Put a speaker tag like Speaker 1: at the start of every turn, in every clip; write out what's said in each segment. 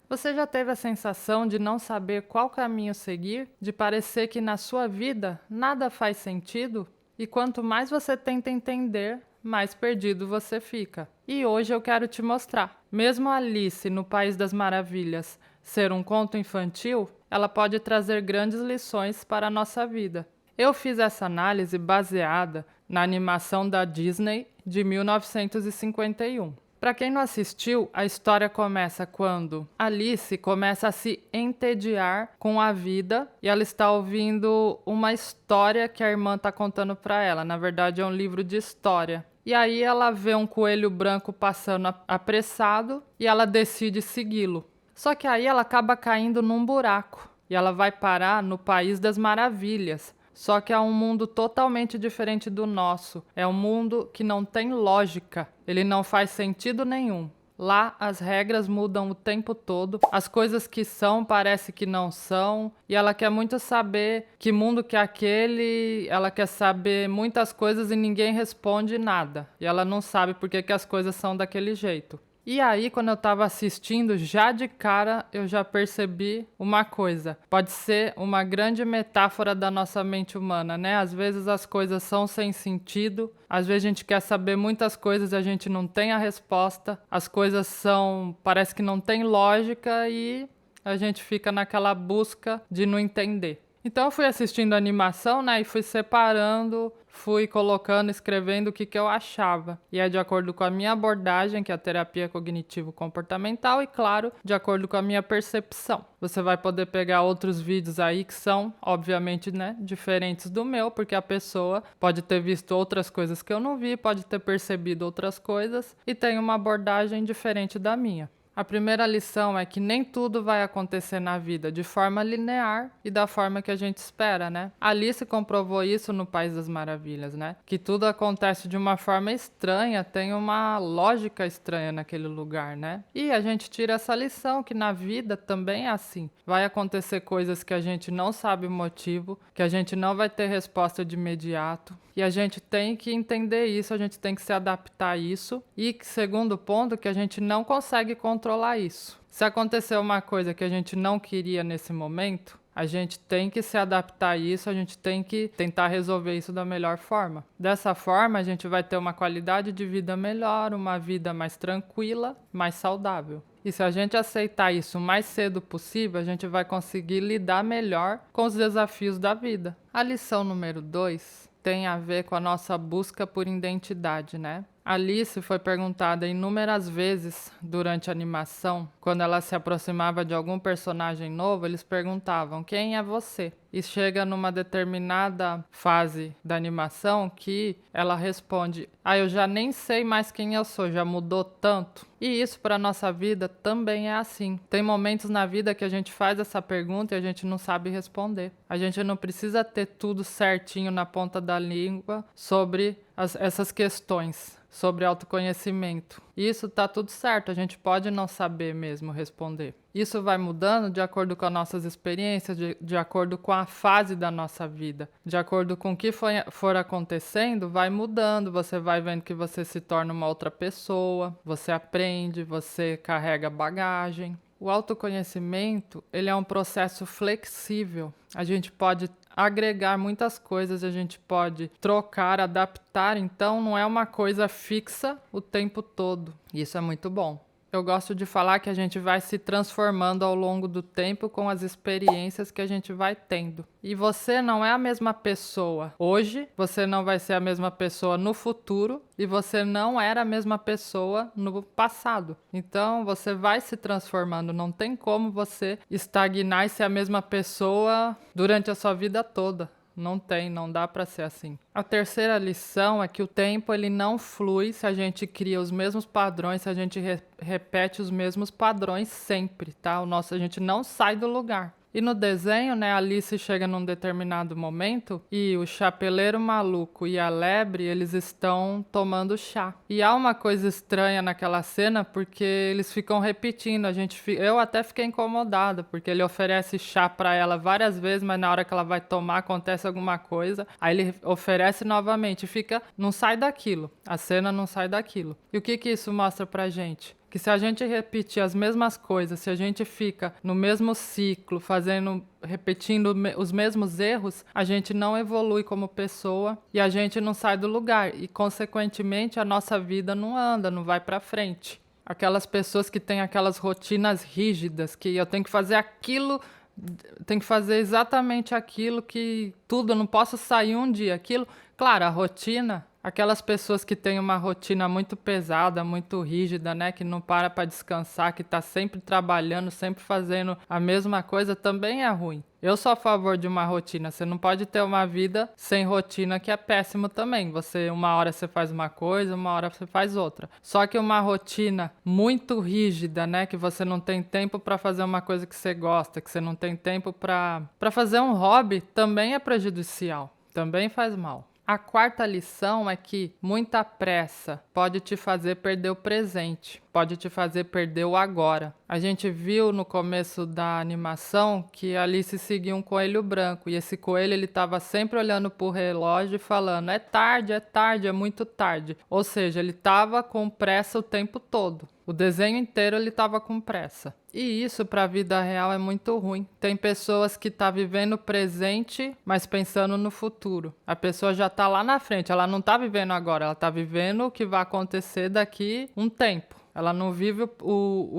Speaker 1: Você já teve a sensação de não saber qual caminho seguir? De parecer que na sua vida nada faz sentido? E quanto mais você tenta entender, mais perdido você fica. E hoje eu quero te mostrar. Mesmo Alice no País das Maravilhas ser um conto infantil, ela pode trazer grandes lições para a nossa vida. Eu fiz essa análise baseada na animação da Disney de 1951. Para quem não assistiu, a história começa quando Alice começa a se entediar com a vida e ela está ouvindo uma história que a irmã está contando para ela. Na verdade, é um livro de história. E aí ela vê um coelho branco passando apressado e ela decide segui-lo. Só que aí ela acaba caindo num buraco e ela vai parar no País das Maravilhas. Só que é um mundo totalmente diferente do nosso. É um mundo que não tem lógica. Ele não faz sentido nenhum. Lá as regras mudam o tempo todo, as coisas que são parece que não são, e ela quer muito saber que mundo que é aquele, ela quer saber muitas coisas e ninguém responde nada. E ela não sabe por que as coisas são daquele jeito. E aí, quando eu estava assistindo, já de cara eu já percebi uma coisa. Pode ser uma grande metáfora da nossa mente humana, né? Às vezes as coisas são sem sentido, às vezes a gente quer saber muitas coisas e a gente não tem a resposta. As coisas parece que não tem lógica e a gente fica naquela busca de não entender. Então eu fui assistindo a animação, né, e fui separando, fui colocando, escrevendo o que eu achava. E é de acordo com a minha abordagem, que é a terapia cognitivo-comportamental, e claro, de acordo com a minha percepção. Você vai poder pegar outros vídeos aí que são, obviamente, né, diferentes do meu, porque a pessoa pode ter visto outras coisas que eu não vi, pode ter percebido outras coisas, e tem uma abordagem diferente da minha. A primeira lição é que nem tudo vai acontecer na vida de forma linear e da forma que a gente espera, né? Alice comprovou isso no País das Maravilhas, né? Que tudo acontece de uma forma estranha, tem uma lógica estranha naquele lugar, né? E a gente tira essa lição que na vida também é assim. Vai acontecer coisas que a gente não sabe o motivo, que a gente não vai ter resposta de imediato. E a gente tem que entender isso, a gente tem que se adaptar a isso. E segundo ponto, que a gente não consegue controlar isso. Se acontecer uma coisa que a gente não queria nesse momento, a gente tem que se adaptar a isso, a gente tem que tentar resolver isso da melhor forma. Dessa forma, a gente vai ter uma qualidade de vida melhor, uma vida mais tranquila, mais saudável. E se a gente aceitar isso o mais cedo possível, a gente vai conseguir lidar melhor com os desafios da vida. A lição número 2 tem a ver com a nossa busca por identidade, né? Alice foi perguntada inúmeras vezes durante a animação, quando ela se aproximava de algum personagem novo, eles perguntavam: quem é você? E chega numa determinada fase da animação que ela responde: eu já nem sei mais quem eu sou, já mudou tanto. E isso para nossa vida também é assim. Tem momentos na vida que a gente faz essa pergunta e a gente não sabe responder. A gente não precisa ter tudo certinho na ponta da língua sobre essas questões, sobre autoconhecimento. Isso tá tudo certo, a gente pode não saber mesmo responder. Isso vai mudando de acordo com as nossas experiências, de acordo com a fase da nossa vida. De acordo com o que for acontecendo, vai mudando. Você vai vendo que você se torna uma outra pessoa, você aprende, você carrega bagagem. O autoconhecimento, ele é um processo flexível. A gente pode agregar muitas coisas, a gente pode trocar, adaptar, então não é uma coisa fixa o tempo todo. Isso é muito bom. Eu gosto de falar que a gente vai se transformando ao longo do tempo com as experiências que a gente vai tendo. E você não é a mesma pessoa hoje, você não vai ser a mesma pessoa no futuro e você não era a mesma pessoa no passado. Então você vai se transformando, não tem como você estagnar e ser a mesma pessoa durante a sua vida toda. Não dá para ser assim. A terceira lição é que o tempo ele não flui se a gente cria os mesmos padrões, se a gente repete os mesmos padrões sempre, tá? A gente não sai do lugar. E no desenho, né, a Alice chega num determinado momento e o chapeleiro maluco e a lebre, eles estão tomando chá. E há uma coisa estranha naquela cena porque eles ficam repetindo, eu até fiquei incomodada, porque ele oferece chá para ela várias vezes, mas na hora que ela vai tomar acontece alguma coisa, aí ele oferece novamente, não sai daquilo, a cena não sai daquilo. E o que isso mostra pra gente? que se a gente repetir as mesmas coisas, se a gente fica no mesmo ciclo, repetindo os mesmos erros, a gente não evolui como pessoa e a gente não sai do lugar e, consequentemente, a nossa vida não anda, não vai para frente. Aquelas pessoas que têm aquelas rotinas rígidas, que eu tenho que fazer aquilo, tenho que fazer exatamente aquilo, que tudo, eu não posso sair um dia, aquilo. Claro, a rotina, aquelas pessoas que têm uma rotina muito pesada, muito rígida, né, que não para descansar, que está sempre trabalhando, sempre fazendo a mesma coisa, também é ruim. Eu sou a favor de uma rotina. Você não pode ter uma vida sem rotina, que é péssimo também. Uma hora você faz uma coisa, uma hora você faz outra. Só que uma rotina muito rígida, né, que você não tem tempo para fazer uma coisa que você gosta, que você não tem tempo para fazer um hobby, também é prejudicial, também faz mal. A quarta lição é que muita pressa pode te fazer perder o presente, pode te fazer perder o agora. A gente viu no começo da animação que Alice seguia um coelho branco e esse coelho ele estava sempre olhando para o relógio e falando: é tarde, é muito tarde. Ou seja, ele estava com pressa o tempo todo. O desenho inteiro ele estava com pressa. E isso para a vida real é muito ruim. Tem pessoas que estão vivendo o presente, mas pensando no futuro. A pessoa já está lá na frente, ela não está vivendo agora, ela está vivendo o que vai acontecer daqui um tempo. Ela não vive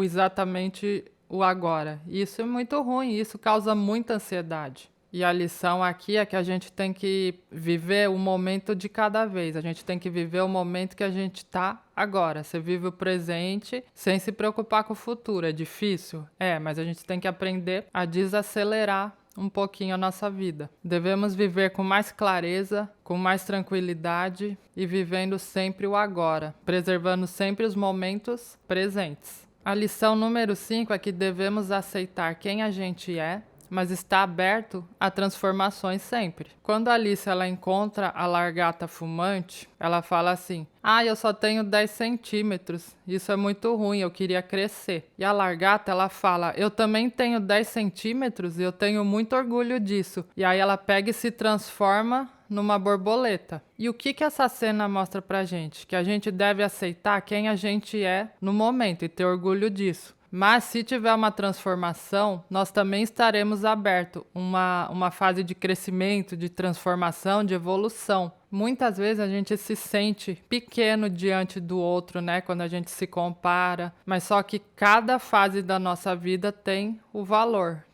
Speaker 1: exatamente o agora. Isso é muito ruim, isso causa muita ansiedade. E a lição aqui é que a gente tem que viver o momento de cada vez. A gente tem que viver o momento que a gente está agora. Você vive o presente sem se preocupar com o futuro. É difícil? É, mas a gente tem que aprender a desacelerar um pouquinho a nossa vida. Devemos viver com mais clareza, com mais tranquilidade e vivendo sempre o agora, preservando sempre os momentos presentes. A lição número 5 é que devemos aceitar quem a gente é, mas está aberto a transformações sempre. Quando a Alice ela encontra a largata fumante, ela fala assim: eu só tenho 10 centímetros, isso é muito ruim, eu queria crescer. E a largata ela fala: eu também tenho 10 centímetros e eu tenho muito orgulho disso. E aí ela pega e se transforma numa borboleta. E o que essa cena mostra pra gente? Que a gente deve aceitar quem a gente é no momento e ter orgulho disso. Mas se tiver uma transformação, nós também estaremos abertos a uma fase de crescimento, de transformação, de evolução. Muitas vezes a gente se sente pequeno diante do outro, né? Quando a gente se compara. Mas só que cada fase da nossa vida tem um valor,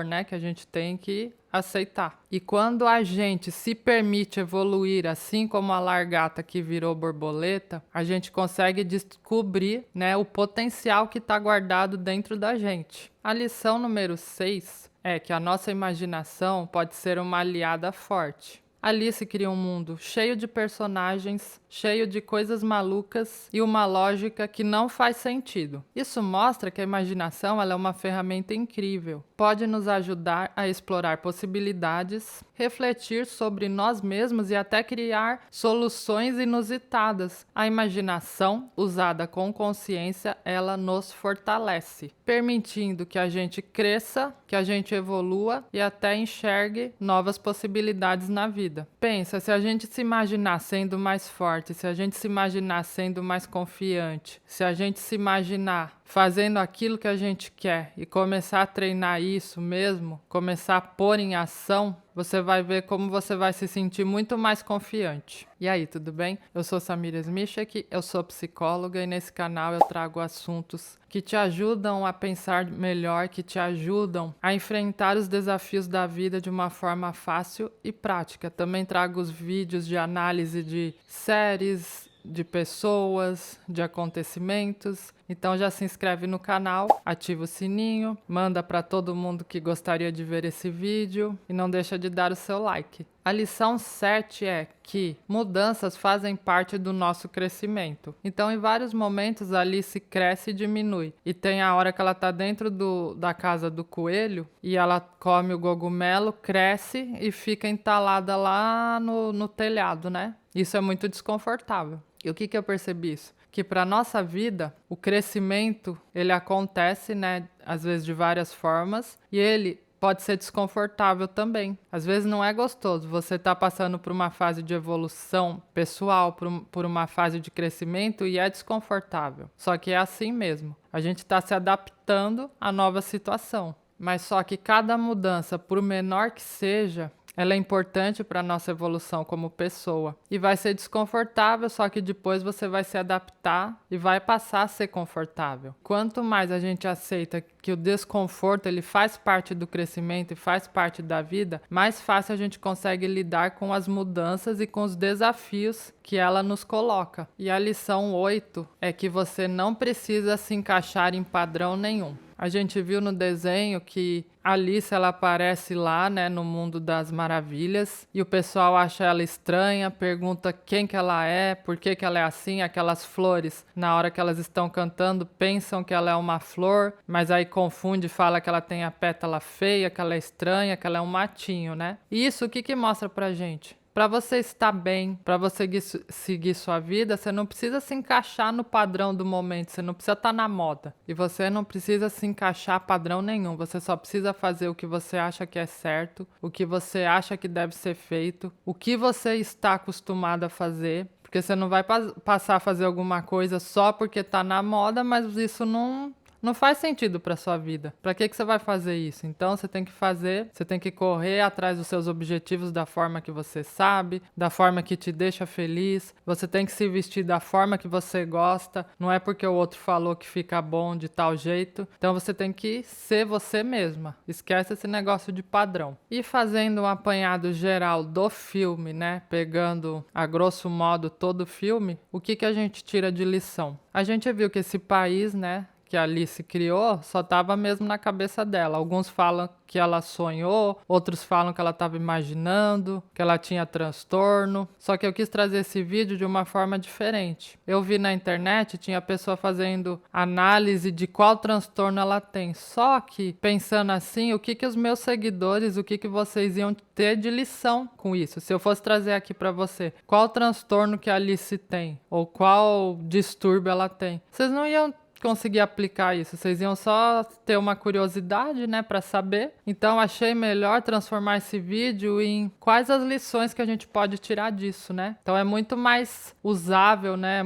Speaker 1: né? Que a gente tem que aceitar. E quando a gente se permite evoluir, assim como a largata que virou borboleta, a gente consegue descobrir, né, o potencial que está guardado dentro da gente. A lição número 6 é que a nossa imaginação pode ser uma aliada forte. Alice cria um mundo cheio de personagens, cheio de coisas malucas e uma lógica que não faz sentido. Isso mostra que a imaginação ela é uma ferramenta incrível. Pode nos ajudar a explorar possibilidades, refletir sobre nós mesmos e até criar soluções inusitadas. A imaginação, usada com consciência, ela nos fortalece, permitindo que a gente cresça, que a gente evolua e até enxergue novas possibilidades na vida. Pensa, se a gente se imaginar sendo mais forte, se a gente se imaginar sendo mais confiante, se a gente se imaginar fazendo aquilo que a gente quer e começar a treinar isso mesmo, começar a pôr em ação, você vai ver como você vai se sentir muito mais confiante. E aí, tudo bem? Eu sou Samira Smichek, eu sou psicóloga e nesse canal eu trago assuntos que te ajudam a pensar melhor, que te ajudam a enfrentar os desafios da vida de uma forma fácil e prática. Também trago os vídeos de análise de séries, de pessoas, de acontecimentos. Então já se inscreve no canal, ativa o sininho, manda para todo mundo que gostaria de ver esse vídeo e não deixa de dar o seu like. A lição 7 é que mudanças fazem parte do nosso crescimento. Então, em vários momentos, a Alice cresce e diminui. E tem a hora que ela está dentro da casa do coelho e ela come o cogumelo, cresce e fica entalada lá no telhado, né? Isso é muito desconfortável. E o que eu percebi isso? Que para a nossa vida, o crescimento, ele acontece, né, às vezes de várias formas, e ele pode ser desconfortável também. Às vezes não é gostoso. Você está passando por uma fase de evolução pessoal, por uma fase de crescimento e é desconfortável. Só que é assim mesmo. A gente está se adaptando à nova situação. Mas só que cada mudança, por menor que seja, ela é importante para a nossa evolução como pessoa. E vai ser desconfortável, só que depois você vai se adaptar e vai passar a ser confortável. Quanto mais a gente aceita que o desconforto ele faz parte do crescimento e faz parte da vida, mais fácil a gente consegue lidar com as mudanças e com os desafios que ela nos coloca. E a lição 8 é que você não precisa se encaixar em padrão nenhum. A gente viu no desenho que Alice ela aparece lá, né, no mundo das maravilhas e o pessoal acha ela estranha, pergunta quem que ela é, por que que ela é assim, aquelas flores, na hora que elas estão cantando, pensam que ela é uma flor, mas aí confunde, fala que ela tem a pétala feia, que ela é estranha, que ela é um matinho, né? E isso o que que mostra pra gente? Para você estar bem, para você seguir sua vida, você não precisa se encaixar no padrão do momento, você não precisa estar na moda. E você não precisa se encaixar padrão nenhum, você só precisa fazer o que você acha que é certo, o que você acha que deve ser feito, o que você está acostumado a fazer. Porque você não vai passar a fazer alguma coisa só porque está na moda, mas isso não faz sentido para sua vida. Para que você vai fazer isso? Então você tem que fazer, você tem que correr atrás dos seus objetivos da forma que você sabe, da forma que te deixa feliz. Você tem que se vestir da forma que você gosta. Não é porque o outro falou que fica bom de tal jeito. Então você tem que ser você mesma. Esquece esse negócio de padrão. E fazendo um apanhado geral do filme, né? Pegando a grosso modo todo o filme, o que a gente tira de lição? A gente viu que esse país, né, que a Alice criou só estava mesmo na cabeça dela. Alguns falam que ela sonhou, outros falam que ela estava imaginando, que ela tinha transtorno. Só que eu quis trazer esse vídeo de uma forma diferente. Eu vi na internet, tinha pessoa fazendo análise de qual transtorno ela tem. Só que, pensando assim, o que os meus seguidores, o que vocês iam ter de lição com isso? Se eu fosse trazer aqui para você, qual transtorno que a Alice tem? Ou qual distúrbio ela tem? Vocês não iam conseguir aplicar isso, vocês iam só ter uma curiosidade, né, para saber. Então achei melhor transformar esse vídeo em quais as lições que a gente pode tirar disso, né? Então é muito mais usável, né?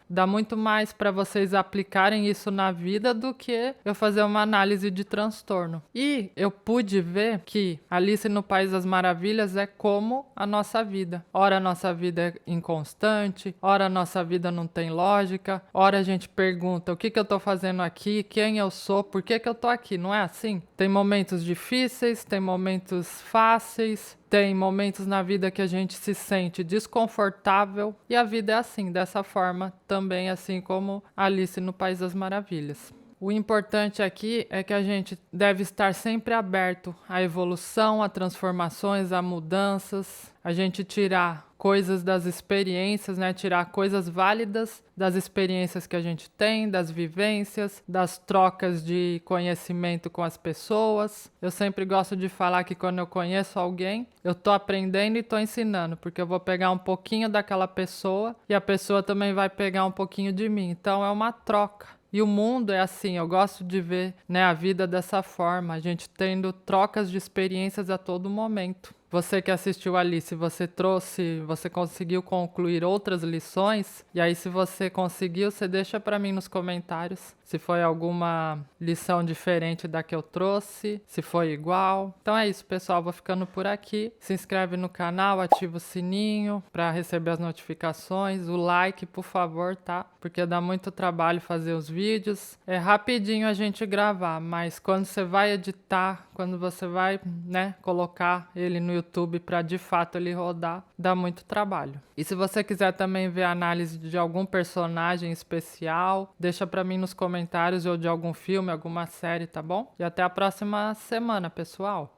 Speaker 1: Dá muito mais para vocês aplicarem isso na vida do que eu fazer uma análise de transtorno. E eu pude ver que Alice no País das Maravilhas é como a nossa vida. Ora a nossa vida é inconstante, ora a nossa vida não tem lógica, ora a gente pergunta o que eu tô fazendo aqui, quem eu sou, por que eu tô aqui, não é assim? Tem momentos difíceis, tem momentos fáceis, tem momentos na vida que a gente se sente desconfortável e a vida é assim, dessa forma também, assim como Alice no País das Maravilhas. O importante aqui é que a gente deve estar sempre aberto à evolução, a transformações, a mudanças, a gente tirar coisas das experiências, né? Tirar coisas válidas das experiências que a gente tem, das vivências, das trocas de conhecimento com as pessoas. Eu sempre gosto de falar que quando eu conheço alguém, eu tô aprendendo e tô ensinando, porque eu vou pegar um pouquinho daquela pessoa e a pessoa também vai pegar um pouquinho de mim. Então é uma troca. E o mundo é assim, eu gosto de ver, né, a vida dessa forma, a gente tendo trocas de experiências a todo momento. Você que assistiu Alice, você conseguiu concluir outras lições? E aí se você conseguiu, você deixa para mim nos comentários se foi alguma lição diferente da que eu trouxe, se foi igual. Então é isso, pessoal, vou ficando por aqui. Se inscreve no canal, ativa o sininho para receber as notificações, o like, por favor, tá? Porque dá muito trabalho fazer os vídeos. É rapidinho a gente gravar, mas quando você vai editar, quando você vai, né, colocar ele no YouTube para de fato ele rodar, dá muito trabalho. E se você quiser também ver a análise de algum personagem especial, deixa para mim nos comentários ou de algum filme, alguma série, tá bom? E até a próxima semana, pessoal!